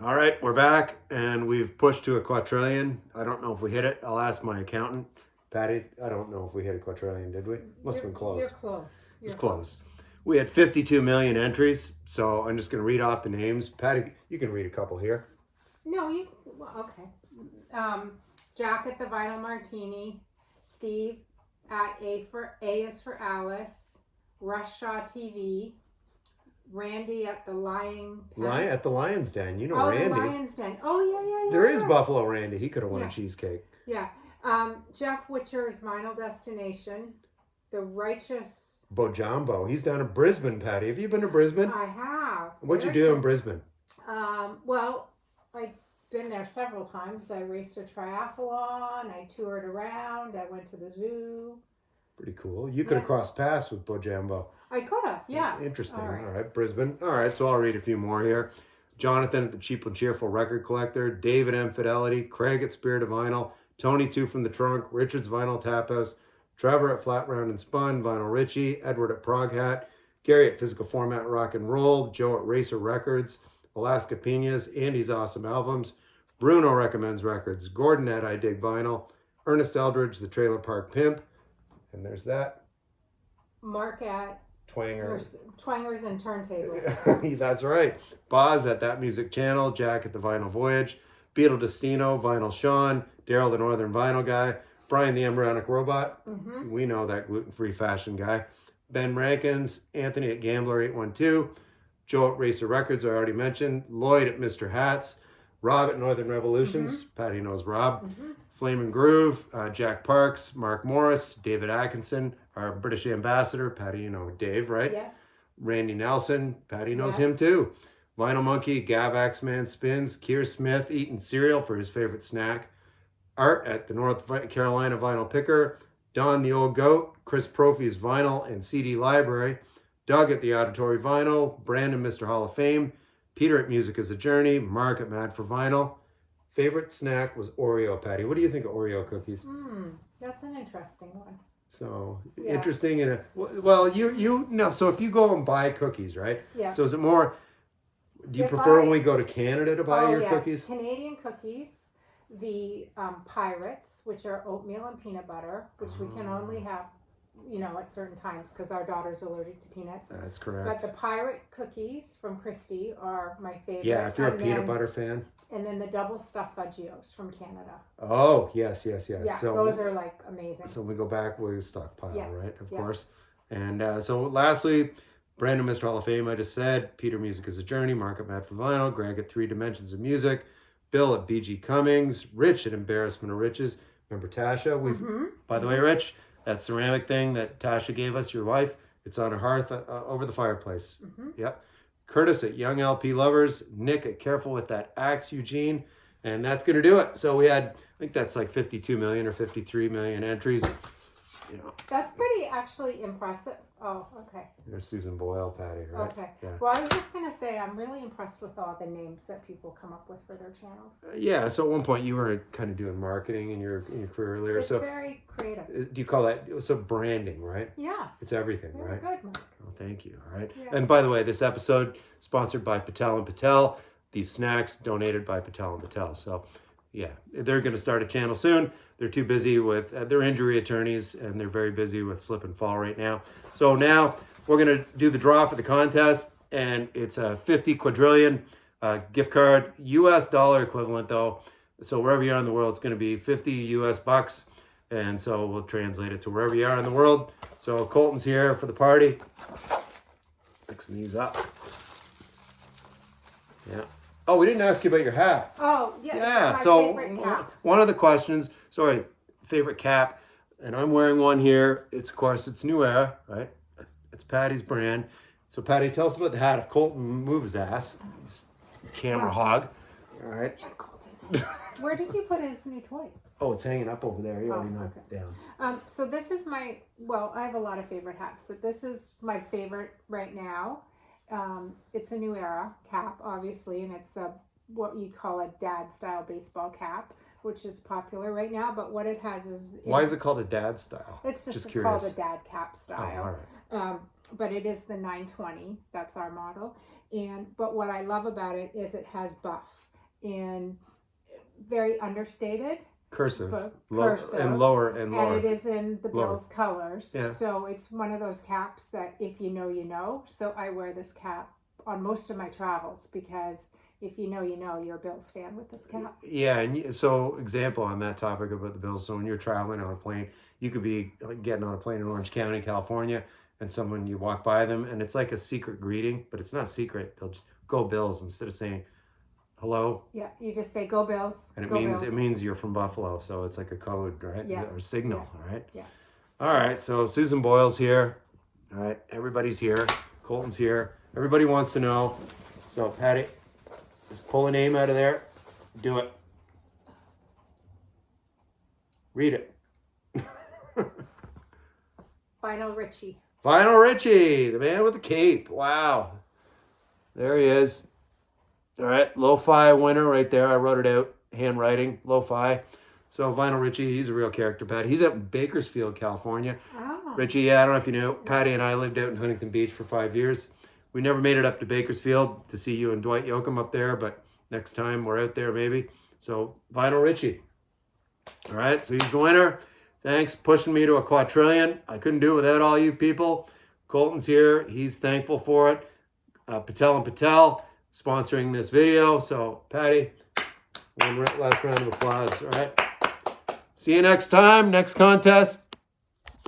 All right, we're back, and we've pushed to a quadrillion. I don't know if we hit it. I'll ask my accountant, Patty. I don't know if we hit a quadrillion, did we? Must have been close. You're close. It's close. We had 52 million entries, so I'm just going to read off the names. Patty, you can read a couple here. No, okay. Jack at the Vinyl Martini, Steve at A is for Alice, Rush Shaw TV, Randy at the At the Lion's Den. You know Randy. The Lion's Den. Oh, yeah. There is Buffalo Randy. He could have won a cheesecake. Yeah. Jeff Witcher's Vinyl Destination, The Righteous... Bojambo. He's down in Brisbane, Patty. Have you been to Brisbane? I have. What'd you do in Brisbane? Well, I've been there several times. I raced a triathlon. I toured around. I went to the zoo. Pretty cool. You could have crossed paths with Bojambo. I could have, yeah. Interesting. All right, Brisbane. All right, so I'll read a few more here. Jonathan at the Cheap and Cheerful Record Collector, David M. Fidelity, Craig at Spirit of Vinyl, Tony 2 from the Trunk, Richard's Vinyl Tap House, Trevor at Flat Round and Spun, Vinyl Richie, Edward at Prog Hat, Gary at Physical Format Rock and Roll, Joe at Racer Records, Alaska Pinas, Andy's Awesome Albums, Bruno Recommends Records, Gordon at I Dig Vinyl, Ernest Eldridge, The Trailer Park Pimp, and there's that. Mark at Twangers and Turntables. That's right. Boz at That Music Channel, Jack at The Vinyl Voyage, Beetle Destino, Vinyl Sean, Daryl the Northern Vinyl Guy, Brian the Embryonic Robot. Mm-hmm. We know that gluten-free fashion guy. Ben Rankins, Anthony at Gambler 812, Joe at Racer Records, I already mentioned, Lloyd at Mr. Hats, Rob at Northern Revolutions, Patty knows Rob, Flamin' Groove, Jack Parks, Mark Morris, David Atkinson, our British ambassador, Patty, you know Dave, right? Yes. Randy Nelson, Patty knows him too. Vinyl Monkey, Gavax Man Spins, Keir Smith eating cereal for his favorite snack. Art at the North Carolina Vinyl Picker, Don the Old Goat, Chris Prophy's Vinyl and CD Library, Doug at the Auditory Vinyl, Brandon Mr. Hall of Fame, Peter at Music is a Journey, Mark at Mad for Vinyl. Favorite snack was Oreo, Patty. What do you think of Oreo cookies? That's an interesting one. So interesting in a well, you know. So if you go and buy cookies, right? Yeah. So is it more? Do you prefer when we go to Canada to buy your cookies? Canadian cookies. The Pirates, which are oatmeal and peanut butter, which we can only have, at certain times because our daughter's allergic to peanuts. That's correct. But the pirate cookies from Christie are my favorite. Yeah, if you're a peanut butter fan. And then the double stuffed Fudgios from Canada. Oh, yes. Yeah, so those are like amazing. So when we go back, we stockpile, right? Of course. And so lastly, Brandon Mr. Hall of Fame, I just said, Peter Music is a Journey, Mark at Mad for Vinyl, Greg at 3 Dimensions of Music, Bill at BG Cummings, Rich at Embarrassment of Riches. Remember Tasha? By the way, Rich, that ceramic thing that Tasha gave us, your wife, it's on a hearth over the fireplace. Yep. Curtis at Young LP Lovers, Nick at Careful with That Axe, Eugene, and that's going to do it. So we had, I think that's like 52 million or 53 million entries. That's pretty actually impressive. Oh, okay. There's Susan Boyle, Patty, right? Okay. Yeah. Well, I was just going to say, I'm really impressed with all the names that people come up with for their channels. So at one point you were kind of doing marketing in your career earlier. It's very creative. Do you call that, branding, right? Yes. It's everything, right? Good, Mark. Oh, thank you. All right. Yeah. And by the way, this episode sponsored by Patel and Patel. These snacks donated by Patel and Patel. So yeah, they're going to start a channel soon. They're too busy with, they're injury attorneys, and they're very busy with slip and fall right now. So now we're going to do the draw for the contest, and it's a 50 quadrillion gift card, US dollar equivalent though. So wherever you are in the world, it's going to be 50 US bucks. And so we'll translate it to wherever you are in the world. So Colton's here for the party. Mixing these up. Yeah. Oh, we didn't ask you about your hat. Oh, yeah. Yeah, so one of the questions, favorite cap, and I'm wearing one here. It's, of course, it's New Era, right? It's Patty's brand. So, Patty, tell us about the hat. If Colton moves his ass, he's camera hog. All right. Yeah, Colton. Where did you put his new toy? Oh, it's hanging up over there. You already knocked it down. So this is I have a lot of favorite hats, but this is my favorite right now. It's a New Era cap, obviously, and it's what you call a dad style baseball cap, which is popular right now. But what it has is why is it called a dad style? It's just called a dad cap style. Oh, all right. But it is the 920. That's our model. But what I love about it is it has buff. in very understated. Cursive. Cursive. And lower and lower. And it is in the Lower. Bills colors. Yeah. So it's one of those caps that if you know, you know. So I wear this cap on most of my travels because if you know, you know, you're a Bills fan with this cap. Yeah, and so example on that topic about the Bills. So when you're traveling on a plane, you could be getting on a plane in Orange County, California, and someone, you walk by them and it's like a secret greeting, but it's not secret. They'll just go Bills instead of saying hello. Yeah, you just say go Bills. And go Bills. it means you're from Buffalo, so it's like a code, right? Yeah. Or signal, Yeah. all right? Yeah. All right, so Susan Boyle's here. All right, everybody's here. Colton's here. Everybody wants to know. So, Patty, just pull a name out of there. Do it. Read it. Vinyl Richie. Lionel Richie, the man with the cape. Wow. There he is. All right, lo-fi winner right there. I wrote it out, handwriting, lo-fi. So Vinyl Richie, he's a real character, Patty. He's up in Bakersfield, California. Oh. Richie, yeah, I don't know if you know, Patty and I lived out in Huntington Beach for 5 years. We never made it up to Bakersfield to see you and Dwight Yoakam up there, but next time we're out there maybe. So Vinyl Richie. All right, so he's the winner. Thanks, pushing me to a quadrillion. I couldn't do it without all you people. Colton's here. He's thankful for it. Patel and Patel sponsoring this video. So, Patty, one last round of applause. All right. See you next time. Next contest.